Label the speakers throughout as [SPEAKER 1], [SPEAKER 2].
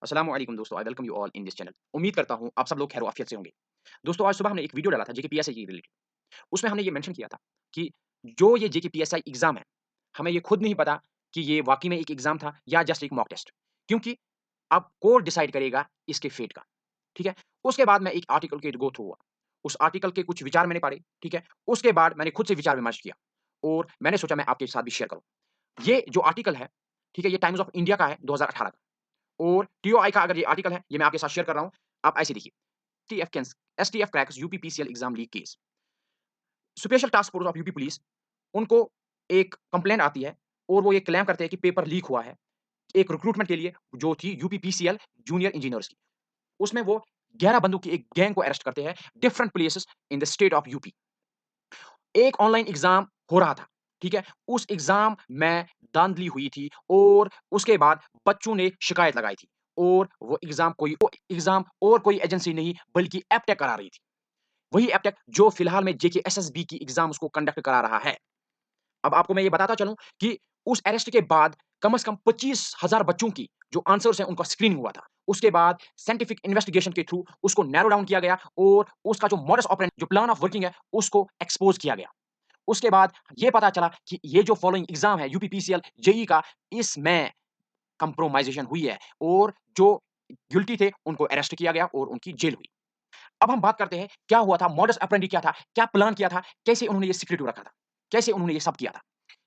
[SPEAKER 1] अस्सलाम वालेकुम दोस्तों, I welcome you all in this channel. उम्मीद करता हूँ आप सब लोग खैर आफियत से होंगे। दोस्तों आज सुबह हमने एक वीडियो डाला था जेकेपीएसआई के रिलेटेड। उसमें हमने ये मेंशन किया था कि जो ये जेकेपीएसआई एग्ज़ाम है, हमें ये खुद नहीं पता कि ये वाक़ई में एक एग्ज़ाम था या जस्ट एक मॉक टेस्ट। क्योंकि अब कोर्ट डिसाइड करेगा इसके फेट का, ठीक है? उसके बाद मैं एक आर्टिकल के गो थ्रू हुआ। उस आर्टिकल के कुछ विचार मैंने पढ़े, ठीक है? उसके बाद मैंने खुद से विचार विमर्श किया और मैंने सोचा मैं आपके साथ भी शेयर करूँ। ये जो आर्टिकल है, ठीक है? ये टाइम्स ऑफ इंडिया का है 2018 का। और टीओआई का अगर ये आर्टिकल है, ये मैं आपके साथ शेयर कर रहा हूँ। आप ऐसे देखिए, STF cracks UP PCL exam leak case. Special task force of UP police, उनको एक कंप्लेंट आती है और वो ये क्लेम करते हैं कि पेपर लीक हुआ है, एक रिक्रूटमेंट के लिए जो थी यूपी पीसीएल जूनियर इंजीनियर्स की। उसमें वो 11 बंदों की एक गैंग को अरेस्ट करते हैं, different places in the state of UP. एक ऑनलाइन एग्ज़ाम हो रहा था, ठीक है? उस एग्ज़ाम में धांधली हुई थी और उसके बाद बच्चों ने शिकायत लगाई थी और वो एग्ज़ाम और कोई एजेंसी नहीं बल्कि एप्टेक करा रही थी। वही एप्टेक जो फिलहाल में जेके एसएसबी की एग्ज़ाम्स को कंडक्ट करा रहा है। अब आपको मैं ये बताता चलूँ कि उस अरेस्ट के बाद कम से कम 25,000 बच्चों की जो आंसर्स हैं उनका स्क्रीनिंग हुआ था। उसके बाद साइंटिफिक इन्वेस्टिगेशन के थ्रू उसको नैरो डाउन किया गया और उसका जो मॉडस ऑपरेंडी जो प्लान ऑफ वर्किंग है उसको एक्सपोज़ किया गया। उसके बाद ये पता चला कि ये जो फॉलोइंग एग्ज़ाम है यूपीपीसीएल, जेईई का, इसमें कंप्रोमाइज़ेशन हुई है और जो गिल्टी थे उनको अरेस्ट किया गया और उनकी जेल हुई। अब हम बात करते हैं क्या हुआ था, मॉडस ऑपरेंडी क्या था, क्या प्लान किया था, कैसे उन्होंने ये सीक्रेटिव रखा था, कैसे उन्होंने ये सब किया था।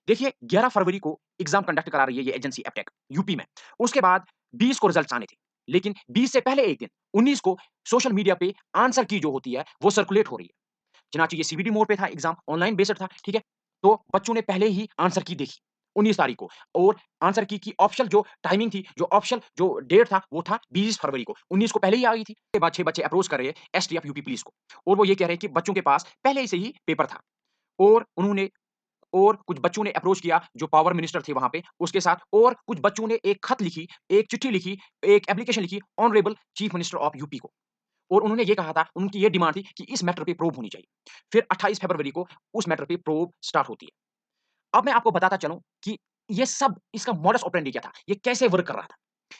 [SPEAKER 1] देखिए 11 फरवरी को एग्ज़ाम कंडक्ट करा रही है ये एजेंसी एप्टेक यूपी में। उसके बाद 20 को रिजल्ट्स आने थे। लेकिन 20 से पहले एक दिन 19 को सोशल मीडिया पे आंसर की जो होती है वो सर्कुलेट हो रही है। चनाची ये सीबीडी मोड पे था एग्ज़ाम, ऑनलाइन बेस्ड था, ठीक है? तो बच्चों ने पहले ही आंसर की देखी 19 तारीख को और आंसर की ऑफिशियल जो टाइमिंग थी, जो ऑफिशियल जो डेट था, वो था 20 फरवरी को। 19 को पहले ही आ गई थी। उसके बाद 6 बच्चे अप्रोच कर रहे हैं एसटीएफ यूपी पुलिस को और वो ये कह रहे हैं कि बच्चों के पास पहले से ही पेपर था और उन्होंने और कुछ बच्चों ने अप्रोच किया जो पावर मिनिस्टर थे वहाँ पे, उसके साथ और कुछ बच्चों ने एक खत लिखी, एक चिट्ठी लिखी, एक एप्लीकेशन लिखी honourable chief minister of UP को। और उन्होंने ये कहा था, उनकी ये डिमांड थी कि इस मैटर पे प्रोब होनी चाहिए। फिर 28 फरवरी को उस मैटर पे प्रोब स्टार्ट होती है। अब मैं आपको बताता चलूँ कि ये सब इसका मॉडस ऑपरेंडी क्या था? ये कैसे वर्क कर रहा था?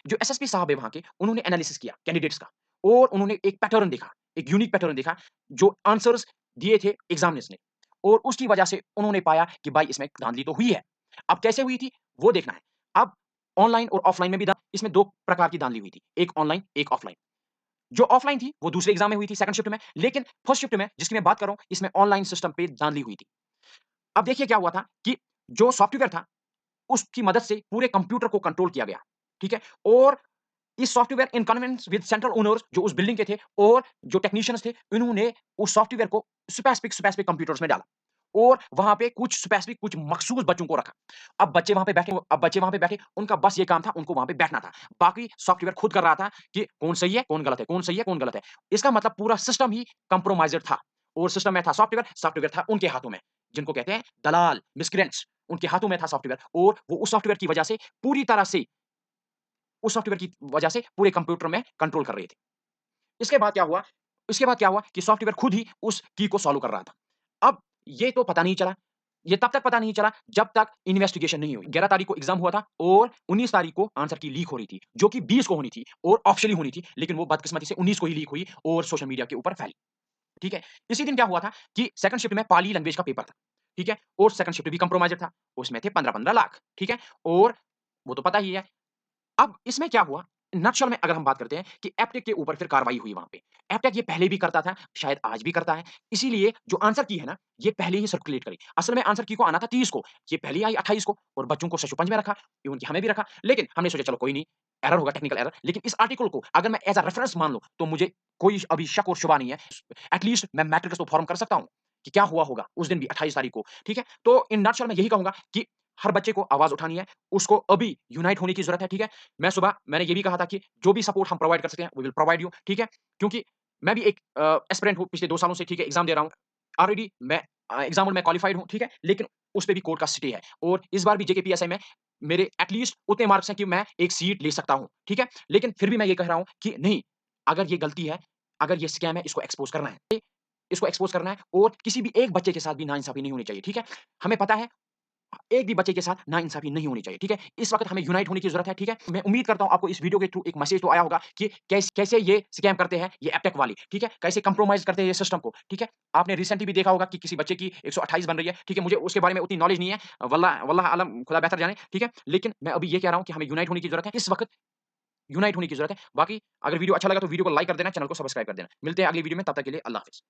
[SPEAKER 1] जो एसएसपी साहब है वहाँ के, उन्होंने एनालिसिस किया कैंडिडेट्स का और उन्होंने एक पैटर्न देखा, एक यूनिक पैटर्न देखा, जो आंसर्स दिए थे एग्जामिनर्स ने और उसकी वजह से उन्होंने पाया कि भाई इसमें धांधली तो हुई है। अब कैसे हुई थी, वो देखना है। अब ऑनलाइन और ऑफलाइन में भी धा इसमें 2 प्रकार की धांधली हुई थी, एक ऑनलाइन, एक ऑफलाइन। जो ऑफलाइन थी, वो दूसरे एग्ज़ाम में हुई थी सेकंड शिफ्ट में, लेकिन फर्स्ट शिफ्ट में जिसकी मैं बात कर रहा हूँ, इसमें ऑनलाइन सिस्टम पे धांधली हुई थी। अब देखिए क्या हुआ था कि जो सॉफ्टवेयर था, उसकी मदद से पूरे कंप्यूटर को कंट्रोल किया गया, ठीक है? और इस सॉफ्टवेयर इन कन्वेंस विद सेंट्रल ओनर्स जो उस बिल्डिंग के थे और जो टेक्नीशियन्स थे, इन्होंने उस सॉफ्टवेयर को स्पेसिफिक कंप्यूटर्स में डाला और वहाँ पे कुछ स्पेसिफिक कुछ मखसूस बच्चों को रखा। अब बच्चे वहाँ पे बैठे, उनका बस ये काम था, उनको वहाँ पे बैठना था। बाकी सॉफ्टवेयर खुद कर रहा था कि कौन सही है, कौन गलत है, कौन सही है, कौन गलत है। इसका मतलब पूरा सिस्टम ही कंप्रोमाइज़्ड था और सिस्टम में था सॉफ्टवेयर, सॉफ्टवेयर था उनके हाथों में, जिनको कहते हैं दलाल, मिस्क्रेंट्स, उनके हाथों में था सॉफ्टवेयर और वो उस सॉफ्टवेयर की वजह से पूरी तरह से उस सॉफ्टवेयर की वजह से पूरे कंप्यूटर में कंट्रोल कर रहे थे। इसके बाद क्या हुआ इसके बाद क्या हुआ कि सॉफ्टवेयर खुद ही उस की को सॉल्व कर रहा था। अब ये तो पता नहीं चला, ये तब तक पता नहीं चला जब तक इन्वेस्टिगेशन नहीं हुई। 11 तारीख को एग्ज़ाम हुआ था और 19 तारीख को आंसर की लीक हो रही थी, जो कि 20 को होनी थी और ऑफ़िशियली होनी थी, लेकिन वो बदकिस्मती से 19 को ही लीक हुई और सोशल मीडिया के ऊपर फैली, ठीक है? इसी दिन क्या हुआ था कि सेकंड शिफ्ट में पाली लैंग्वेज का पेपर था, ठीक है? और सेकंड शिफ्ट भी कंप्रोमाइज़्ड था, उसमें थे 15-15 लाख, ठीक है? और वो तो पता ही है। अब इसमें क्या हुआ, नटशल में अगर हम बात करते हैं कि एप्टेक के ऊपर फिर कार्रवाई हुई वहाँ पे। एप्टेक ये पहले भी करता था, शायद आज भी करता है। इसीलिए जो आंसर की है ना, ये पहले ही सर्कुलेट करी। असल में आंसर की को आना था 30 को, ये पहले ही आई 28 को और बच्चों को सशुपंज में रखा, इवन कि हमें भी रखा। लेकिन हमने सोचा चलो कोई नहीं, एरर होगा, टेक्निकल एरर। लेकिन इस आर्टिकल को अगर मैं एज़ अ रेफरेंस मान लूँ, तो मुझे कोई अभी शक और शुबा नहीं है। एट लीस्ट मैं मैट्रिक्स तो फ़ॉर्म कर सकता हूँ कि क्या हुआ होगा उस दिन भी 28 तारीख को, ठीक है? तो इन नटशल मैं यही कहूँगा कि हर बच्चे को आवाज़ उठानी है, उसको अभी यूनाइट होने की ज़रूरत है, ठीक है? मैंने ये भी कहा था कि जो भी सपोर्ट हम प्रोवाइड कर सकते हैं, वी विल प्रोवाइड यू, ठीक है? क्योंकि मैं भी एक एस्पिरेंट हूँ पिछले 2 सालों से, ठीक है, एग्ज़ाम दे रहा हूँ। ऑलरेडी मैं एग्ज़ाम हॉल में क्वालिफाइड हूँ, ठीक है? लेकिन उस पे भी कोर्ट का स्टे है और इस बार भी जेकेपीएसआई में मेरे एट लीस्ट उतने मार्क्स हैं कि मैं एक सीट ले सकता हूँ, ठीक है? लेकिन फिर भी मैं ये कह रहा हूँ कि नहीं, अगर ये गलती है, अगर ये स्कैम है, इसको एक्सपोज़ करना है। इसको एक्सपोज़ करना है और किसी भी एक बच्चे के साथ भी नाइंसाफ़ी नहीं होनी चाहिए, ठीक है? हमें पता है एक भी बच्चे के साथ नाइंसाफ़ी नहीं होनी चाहिए, ठीक है? इस वक़्त हमें यूनाइट होने की ज़रूरत है, ठीक है? मैं उम्मीद करता हूँ आपको इस वीडियो के थ्रू एक मैसेज तो आया होगा कि कैसे ये स्कैम करते हैं, ये एपटेक वाली, ठीक है? कैसे कंप्रोमाइज़ करते हैं ये सिस्टम को, ठीक है? आपने रिसेंटली भी देखा होगा कि किसी बच्चे की 128 बन रही है, ठीक है? मुझे उसके बारे में उतनी नॉलेज नहीं है, वल्लाह वल्लाह आलम, खुदा बेहतर जाने, ठीक है? लेकिन मैं अभी ये कह रहा हूँ कि हमें यूनाइट होने की ज़रूरत है, इस वक़्त यूनाइट होने की ज़रूरत है। बाकी अगर वीडियो अच्छा लगा तो वीडियो को लाइक कर देना, चैनल को सब्सक्राइब कर देना। मिलते हैं अगली वीडियो में, तब तक के लिए अल्लाह हाफ़िज़।